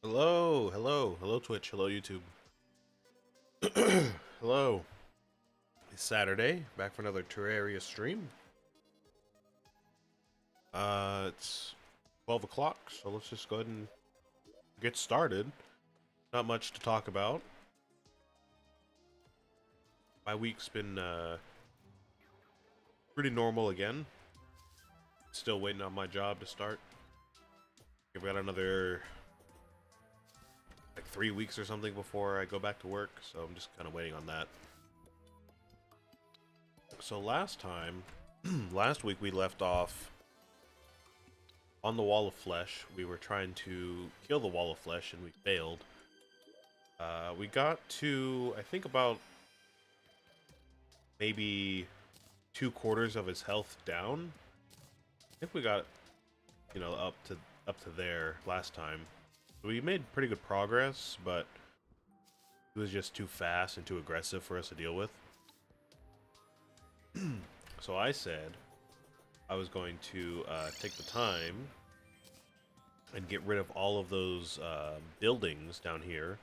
Hello, hello, hello Twitch, hello YouTube. Hello. It's Saturday, back for another Terraria stream. It's 12 o'clock, so let's just go ahead and get started. Not much to talk about. My week's been pretty normal again. Still waiting on my job to start. I've got another like 3 weeks or something before I go back to work, so I'm just kind of waiting on that. So last week we left off on the wall of flesh. We were trying to kill the wall of flesh and we failed. We got to, I think, about maybe 2/4 of his health down. I think we got, up to there last time. We made pretty good progress, but it was just too fast and too aggressive for us to deal with. So I said I was going to take the time and get rid of all of those buildings down here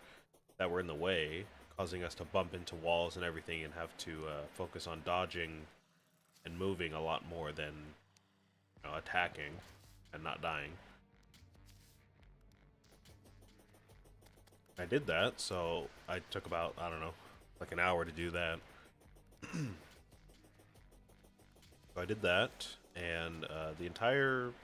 that were in the way, causing us to bump into walls and everything and have to focus on dodging and moving a lot more than attacking and not dying. I did that, so I took about, I don't know, like an hour to do that. So I did that, and the entire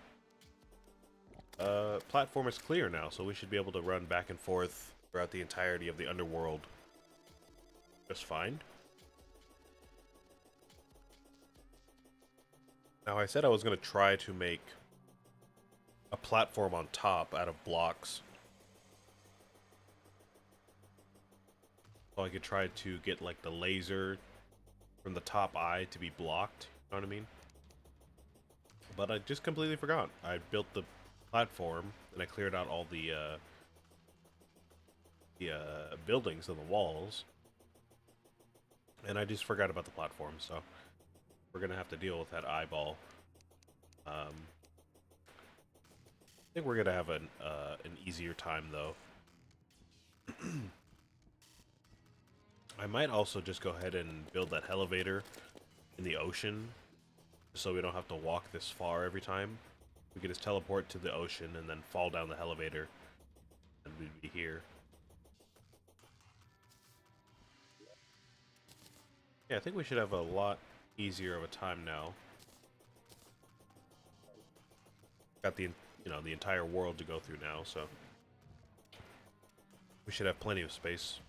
platform is clear now, so we should be able to run back and forth throughout the entirety of the underworld just fine. Now, I said I was going to try to make a platform on top out of blocks, so I could try to get like the laser from the top eye to be blocked, you know what I mean? But I just completely forgot. I built the platform and I cleared out all the buildings and the walls, and I just forgot about the platform, so we're gonna have to deal with that eyeball. I think we're gonna have an easier time though. I might also just go ahead and build that elevator in the ocean, so we don't have to walk this far every time. We could just teleport to the ocean and then fall down the elevator, and we'd be here. Yeah, I think we should have a lot easier of a time now. Got the entire world to go through now, so we should have plenty of space.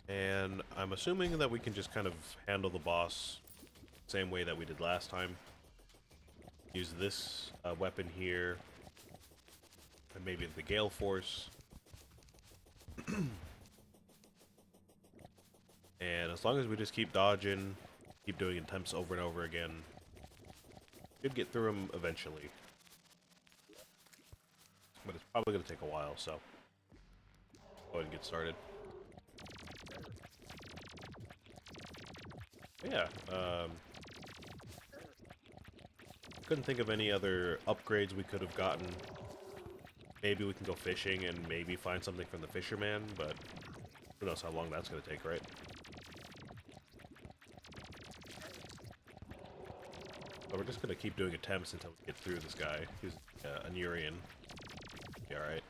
And I'm assuming that we can just kind of handle the boss same way that we did last time. Use this weapon here, and maybe the Gale Force. And as long as we just keep dodging, keep doing attempts over and over again, should get through them eventually. But it's probably going to take a while, so go ahead and get started. But yeah, couldn't think of any other upgrades we could have gotten. Maybe we can go fishing and maybe find something from the fisherman, but who knows how long that's going to take, right? But we're just going to keep doing attempts until we get through this guy. He's an Urian. Yeah, alright.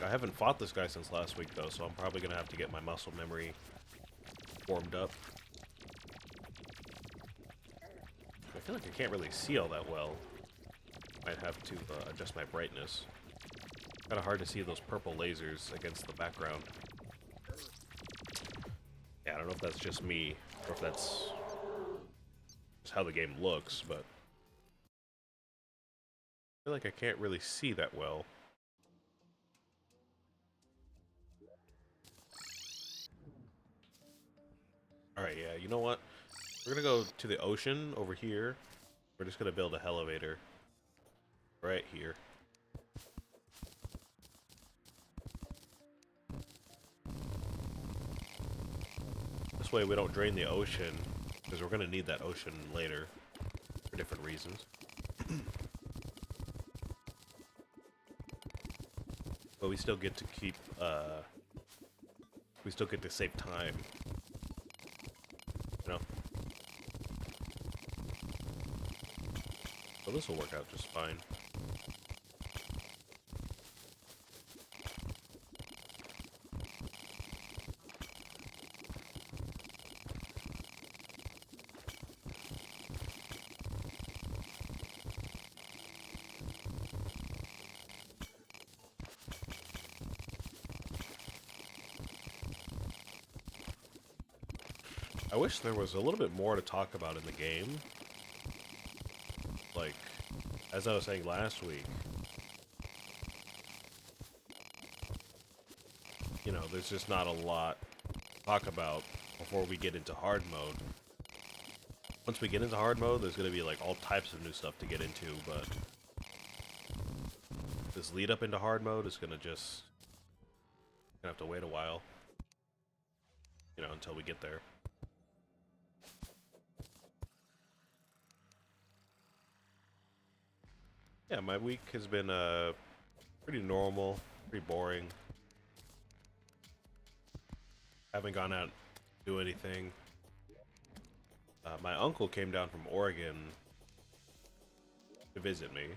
I haven't fought this guy since last week, though, so I'm probably going to have to get my muscle memory warmed up. I feel like I can't really see all that well. Might have to adjust my brightness. Kind of hard to see those purple lasers against the background. Yeah, I don't know if that's just me, or if that's just how the game looks, but I feel like I can't really see that well. Alright, yeah, you know what? We're gonna go to the ocean over here. We're just gonna build a elevator right here. way we don't drain the ocean, because we're going to need that ocean later for different reasons. But we still get to keep, we still get to save time. You know? So this will work out just fine. I wish there was a little bit more to talk about in the game. Like, as I was saying last week, you know, there's just not a lot to talk about before we get into hard mode. Once we get into hard mode, there's going to be like all types of new stuff to get into, but this lead up into hard mode is going to just have to wait a while, you know, until we get there. Yeah, my week has been pretty normal, pretty boring. Haven't gone out to do anything. My uncle came down from Oregon to visit me.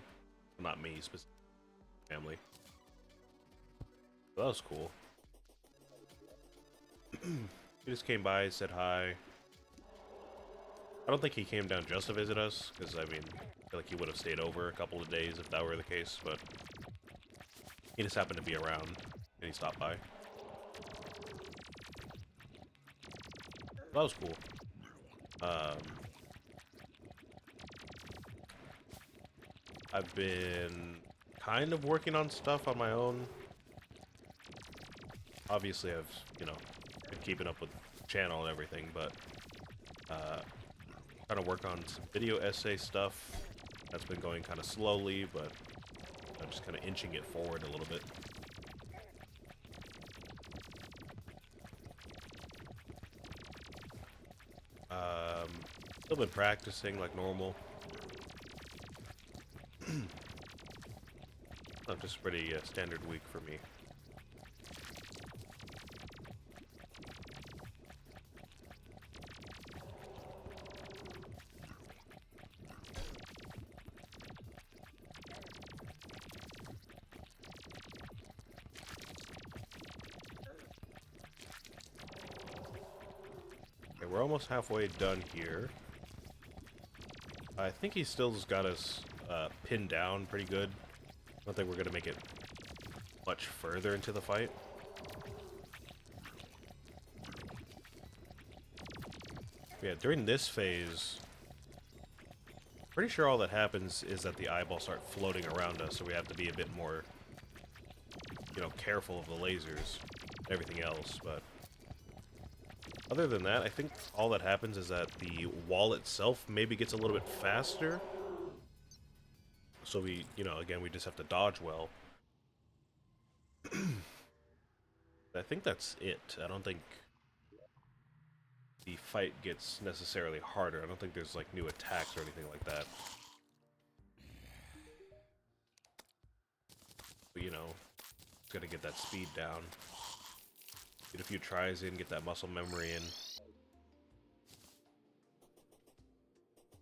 Well, not me, specifically, family. So that was cool. He just came by, said hi. I don't think he came down just to visit us, because, I mean, I feel like he would have stayed over a couple of days if that were the case, but he just happened to be around, and he stopped by. That was cool. I've been kind of working on stuff on my own. Obviously, I've, you know, been keeping up with the channel and everything, but trying to work on some video essay stuff. That's been going kind of slowly, but I'm just kind of inching it forward a little bit. Still been practicing like normal. Just pretty standard week for me. Okay, we're almost halfway done here. I think he still's got us pinned down pretty good. I don't think we're going to make it much further into the fight. Yeah, during this phase, pretty sure all that happens is that the eyeballs start floating around us, so we have to be a bit more, you know, careful of the lasers and everything else, but other than that, I think all that happens is that the wall itself maybe gets a little bit faster. So we, you know, again, we just have to dodge well. I think that's it. I don't think the fight gets necessarily harder. I don't think there's, like, new attacks or anything like that. But, you know, just gotta get that speed down. Get a few tries in, get that muscle memory in.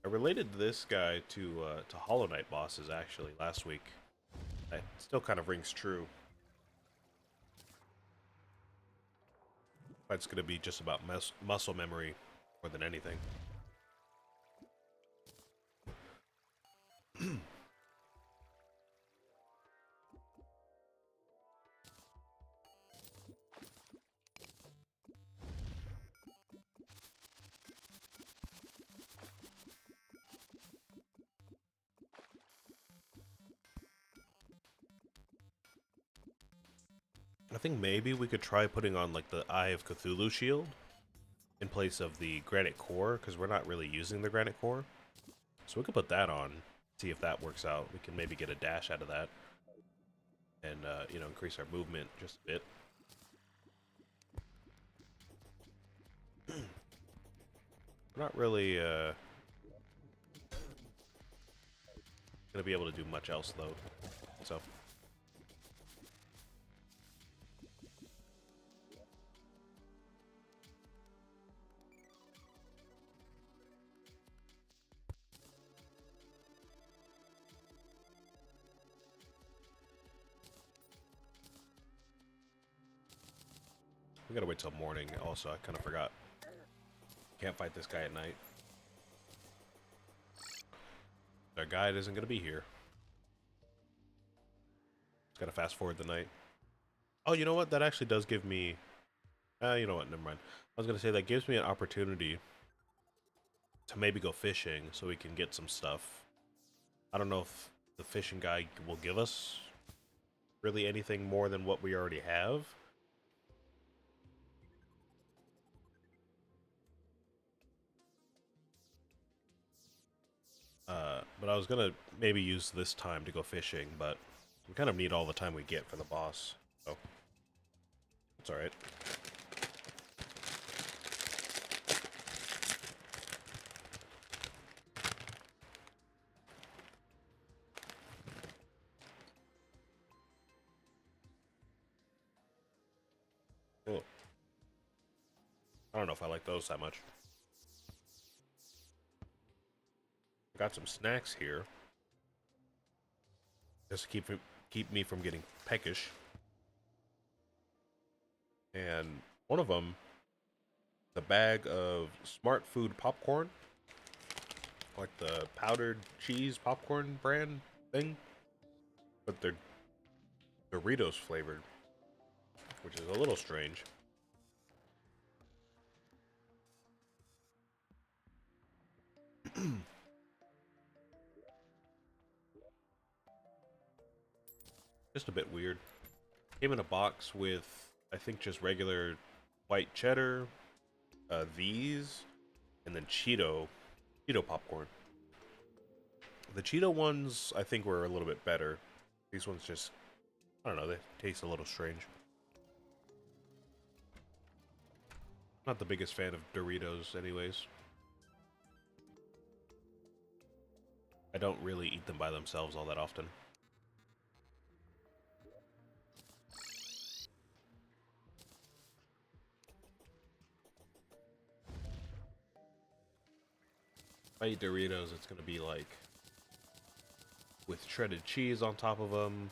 I related this guy to Hollow Knight bosses, actually, last week. That still kind of rings true. It's going to be just about muscle memory more than anything. I think maybe we could try putting on, like, the Eye of Cthulhu shield in place of the granite core, because we're not really using the granite core. So we could put that on, see if that works out. We can maybe get a dash out of that, and you know, increase our movement just a bit. We're not really gonna be able to do much else though. So we gotta wait till morning. Also, I kind of forgot. Can't fight this guy at night. Our guide isn't gonna be here. Just gotta fast forward the night. Oh, you know what? That actually does give me. You know what? Never mind. I was gonna say that gives me an opportunity to maybe go fishing so we can get some stuff. I don't know if the fishing guy will give us really anything more than what we already have. But I was gonna maybe use this time to go fishing, but we kind of need all the time we get for the boss, so it's alright. Cool. I don't know if I like those that much. Got some snacks here. Just to keep me from getting peckish. And one of them, the bag of Smart Food popcorn, like the powdered cheese popcorn brand thing, but they're Doritos flavored, which is a little strange. Just a bit weird. Came in a box with, I think, just regular white cheddar, these, and then Cheeto popcorn. The Cheeto ones, I think, were a little bit better. These ones just, I don't know, they taste a little strange. Not the biggest fan of Doritos, anyways. I don't really eat them by themselves all that often. If I eat Doritos, it's gonna be like with shredded cheese on top of them,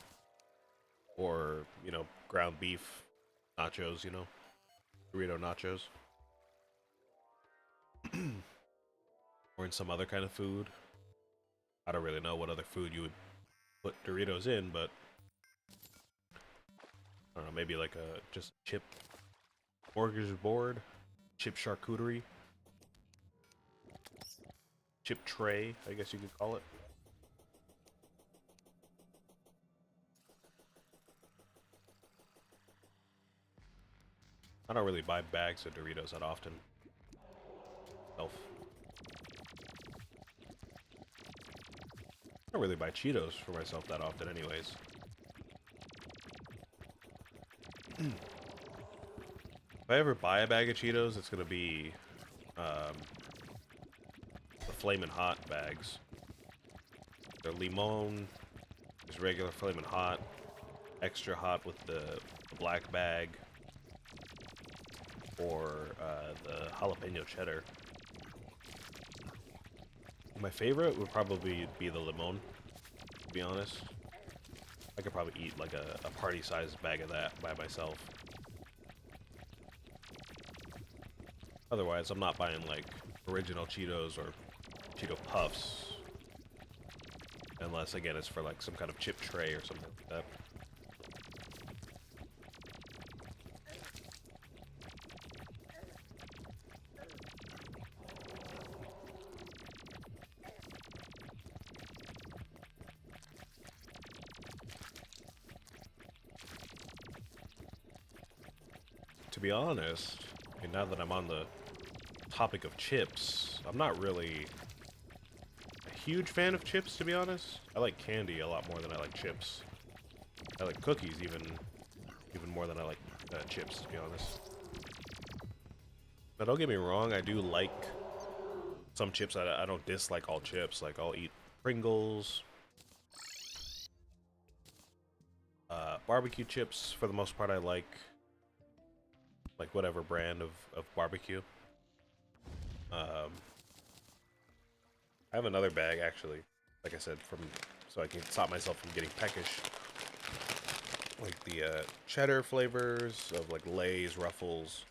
or, you know, ground beef nachos, you know, Dorito nachos. Or in some other kind of food. I don't really know what other food you would put Doritos in, but I don't know, maybe like a just chip burgers board, chip charcuterie, chip tray, I guess you could call it. I don't really buy bags of Doritos that often. Self. I don't really buy Cheetos for myself that often anyways. If I ever buy a bag of Cheetos, it's gonna be the Flamin' Hot bags. They're limon, just regular Flamin' Hot, extra hot with the black bag, or the jalapeno cheddar. My favorite would probably be the limon, to be honest. I could probably eat like a party-sized bag of that by myself. Otherwise, I'm not buying like original Cheetos or Cheeto Puffs. Unless, again, it's for like some kind of chip tray or something like that. To be honest, I mean, now that I'm on the topic of chips, I'm not really a huge fan of chips, to be honest. I like candy a lot more than I like chips. I like cookies even more than I like chips, to be honest. Now, don't get me wrong, I do like some chips I don't dislike all chips. Like I'll eat Pringles, barbecue chips for the most part. I like whatever brand of barbecue. Um, I have another bag actually, like I said, so I can stop myself from getting peckish. Like the cheddar flavors of like Lay's, Ruffles,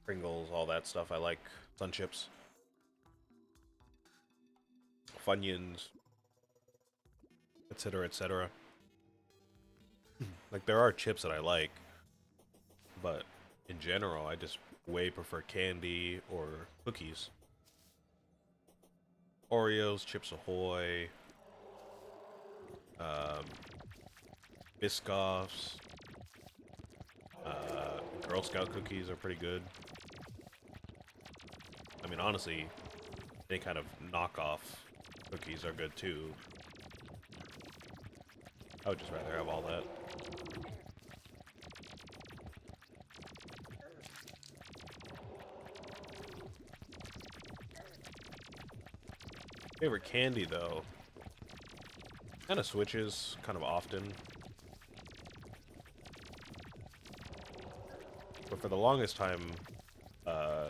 Pringles, all that stuff. I like Sun Chips, Funyuns, etc., etc. Like there are chips that I like, but in general, I just way prefer candy or cookies. Oreos, Chips Ahoy, um, Biscoffs, Girl Scout cookies are pretty good. I mean, honestly, any kind of knockoff cookies are good too. I would just rather have all that. Favorite candy, though, kind of switches kind of often. But for the longest time, I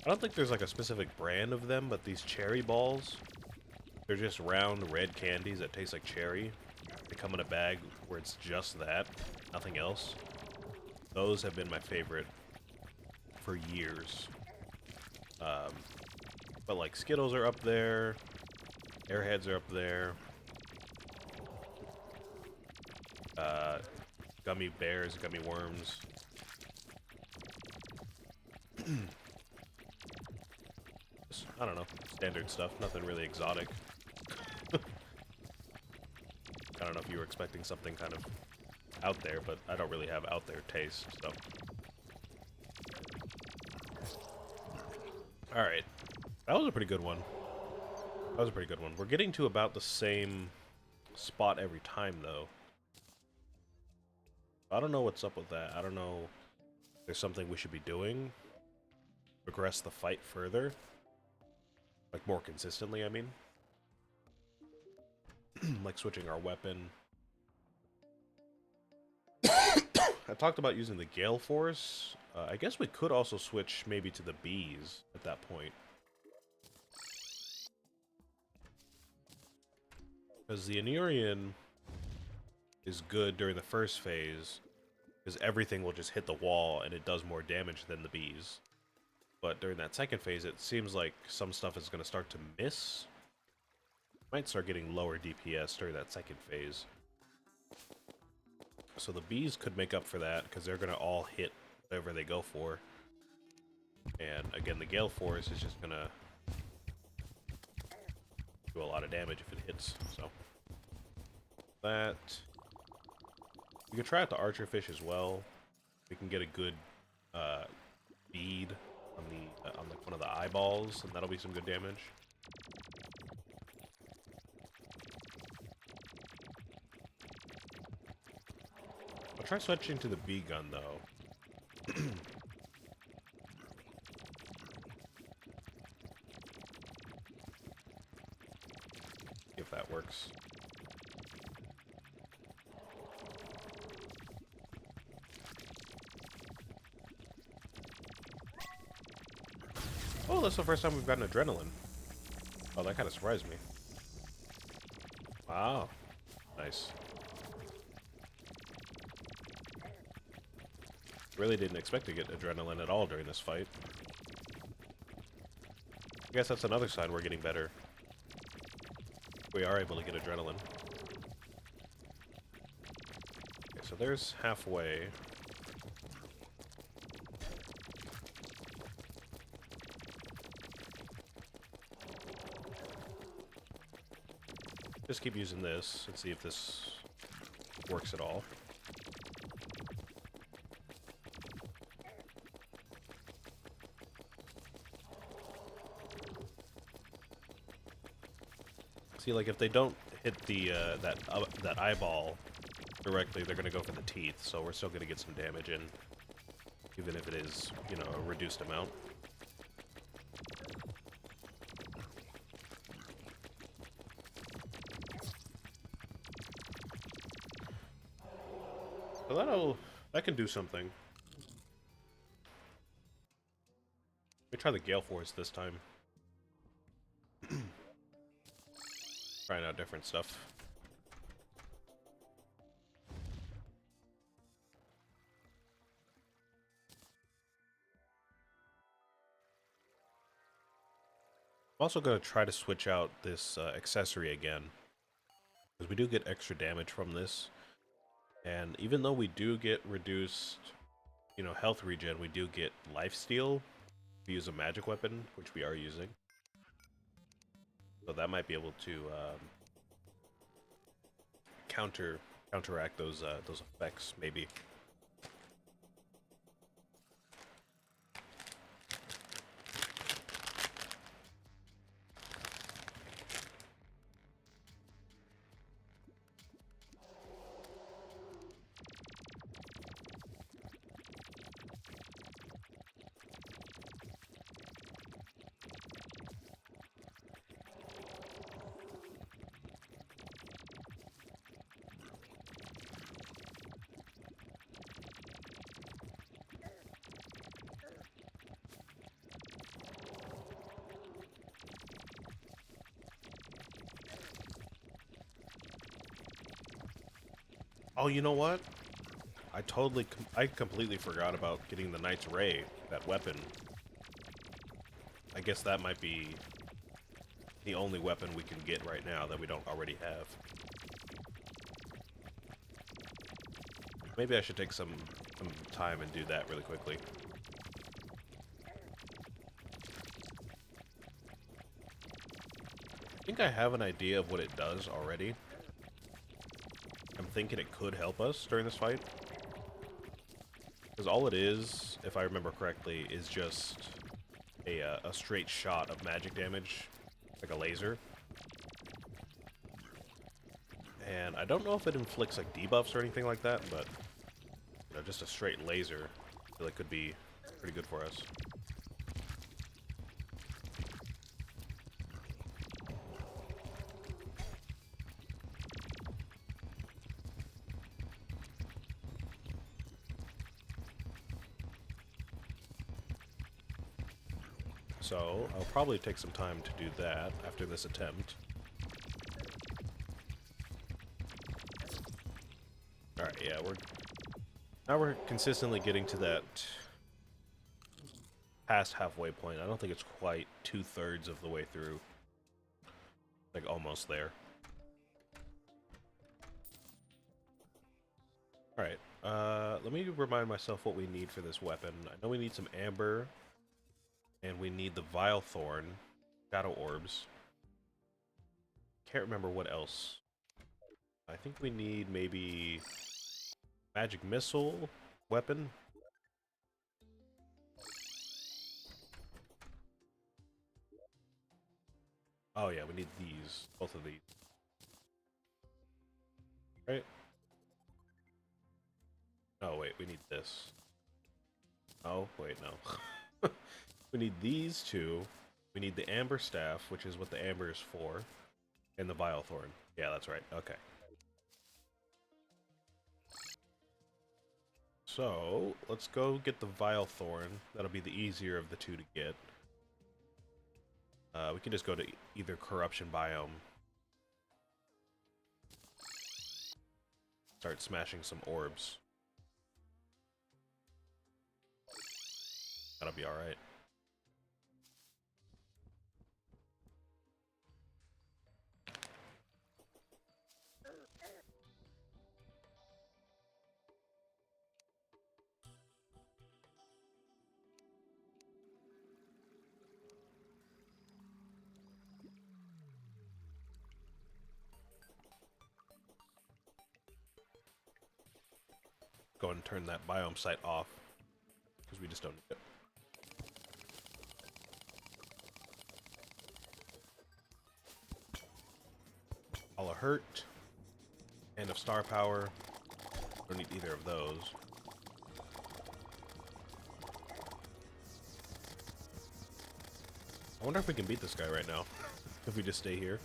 don't think there's like a specific brand of them, but these cherry balls, they're just round red candies that taste like cherry. They come in a bag where it's just that, nothing else. Those have been my favorite for years. But like Skittles are up there, Airheads are up there, gummy bears, gummy worms. I don't know, standard stuff, nothing really exotic. I don't know if you were expecting something kind of out there, but I don't really have out there taste, so. Alright, that was a pretty good one. That was a pretty good one. We're getting to about the same spot every time, though. I don't know what's up with that. I don't know if there's something we should be doing. Progress the fight further. Like, more consistently, I mean. Like switching our weapon. I talked about using the Gale Force. I guess we could also switch maybe to the bees at that point. Because the Anurian is good during the first phase, because everything will just hit the wall and it does more damage than the bees. But during that second phase, it seems like some stuff is going to start to miss. Might start getting lower DPS during that second phase. So the bees could make up for that, because they're going to all hit whatever they go for. And again, the Gale Force is just going to do a lot of damage if it hits, so. That. We could try out the Archerfish as well. We can get a good bead on the on like one of the eyeballs, and that'll be some good damage. I'll try switching to the bee gun though. If that works. Oh, that's the first time we've gotten adrenaline. Oh, that kind of surprised me. Wow. Nice. Really didn't expect to get adrenaline at all during this fight. I guess that's another sign we're getting better. We are able to get adrenaline. Okay, so there's halfway. Just keep using this and see if this works at all. See, like if they don't hit the that eyeball directly, they're gonna go for the teeth. So we're still gonna get some damage in, even if it is, you know, a reduced amount. Well, that can do something. Let me try the Gale Force this time. Trying out different stuff. I'm also going to try to switch out this accessory again, because we do get extra damage from this. And even though we do get reduced, you know, health regen, we do get lifesteal. We use a magic weapon, which we are using. So that might be able to counteract those effects, maybe. Oh, you know what? I completely forgot about getting the Knight's Ray, that weapon. I guess that might be the only weapon we can get right now that we don't already have. Maybe I should take some time and do that really quickly. I think I have an idea of what it does already. I'm thinking it could help us during this fight. Because all it is, if I remember correctly, is just a straight shot of magic damage, like a laser. And I don't know if it inflicts like debuffs or anything like that, but you know, just a straight laser, I feel like could be pretty good for us. So I'll probably take some time to do that after this attempt. Alright, yeah, we're consistently getting to that past halfway point. I don't think it's quite 2/3 of the way through. Like almost there. Alright, let me remind myself what we need for this weapon. I know we need some amber, and we need the Vile Thorn, Shadow Orbs. Can't remember what else. I think we need maybe Magic Missile weapon. Oh yeah, we need these, both of these. Right? Oh wait, we need this. Oh, wait, no. We need these two. We need the Amber Staff, which is what the Amber is for. And the Vile Thorn. Yeah, that's right. Okay. So, let's go get the Vile Thorn. That'll be the easier of the two to get. We can just go to either Corruption Biome. Start smashing some orbs. That'll be alright. Go ahead and turn that biome site off, because we just don't need it. All of Hurt, End of Star Power. Don't need either of those. I wonder if we can beat this guy right now, if we just stay here.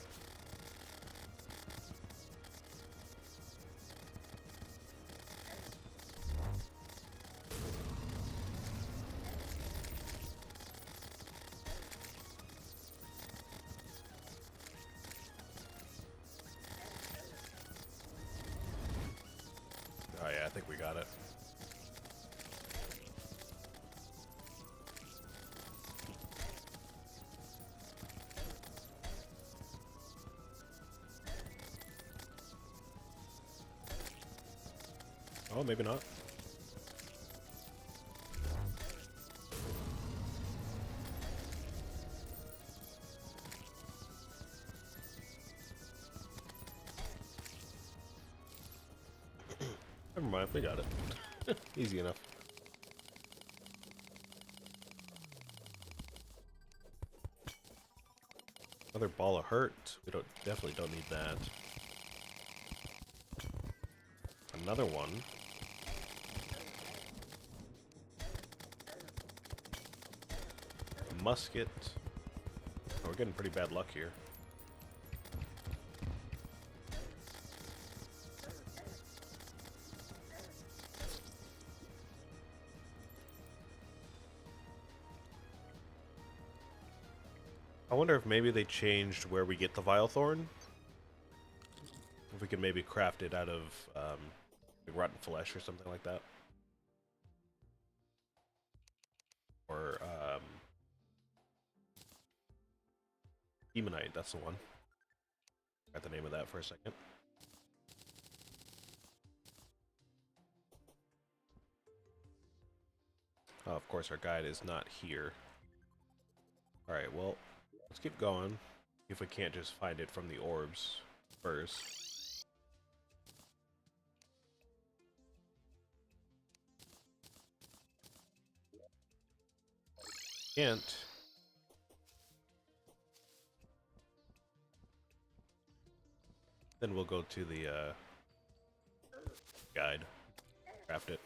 Oh, maybe not. Never mind, we got it. Easy enough. Another ball of hurt. We definitely don't need that. Another one. A musket. Oh, we're getting pretty bad luck here. I wonder if maybe they changed where we get the Vilethorn. If we could maybe craft it out of like rotten flesh or something like that. Or Demonite, that's the one. Got the name of that for a second. Oh, of course, our guide is not here. Alright, well, let's keep going. If we can't just find it from the orbs first. Can't. Then we'll go to the guide. Craft it.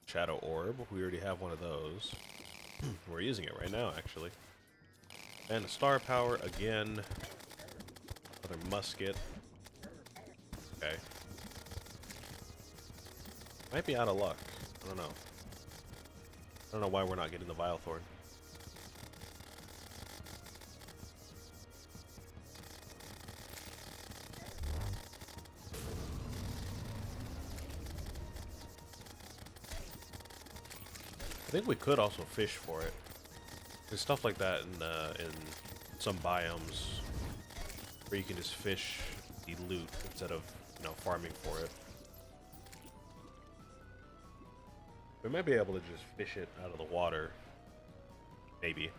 Shadow Orb. We already have one of those. We're using it right now, actually. And a star power again. Another musket. Okay. Might be out of luck. I don't know. I don't know why we're not getting the Vilethorn. I think we could also fish for it. There's stuff like that in some biomes where you can just fish the loot instead of, you know, farming for it. We might be able to just fish it out of the water. Maybe.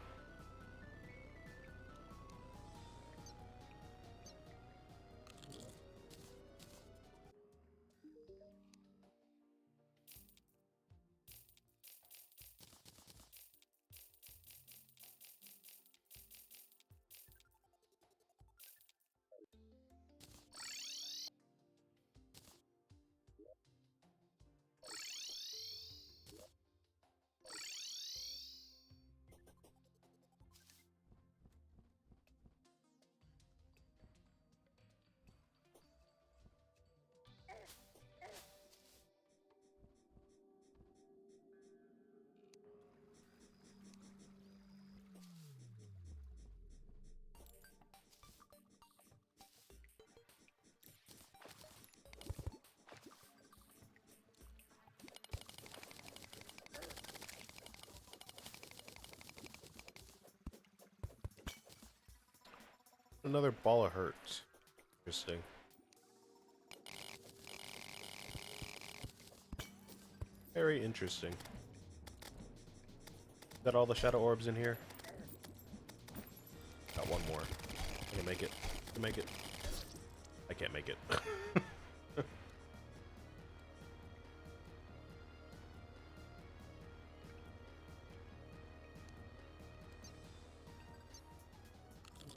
Another ball of hurt. Interesting. Very interesting. Is that all the shadow orbs in here? Got one more. Can I make it? Can I make it? I can't make it.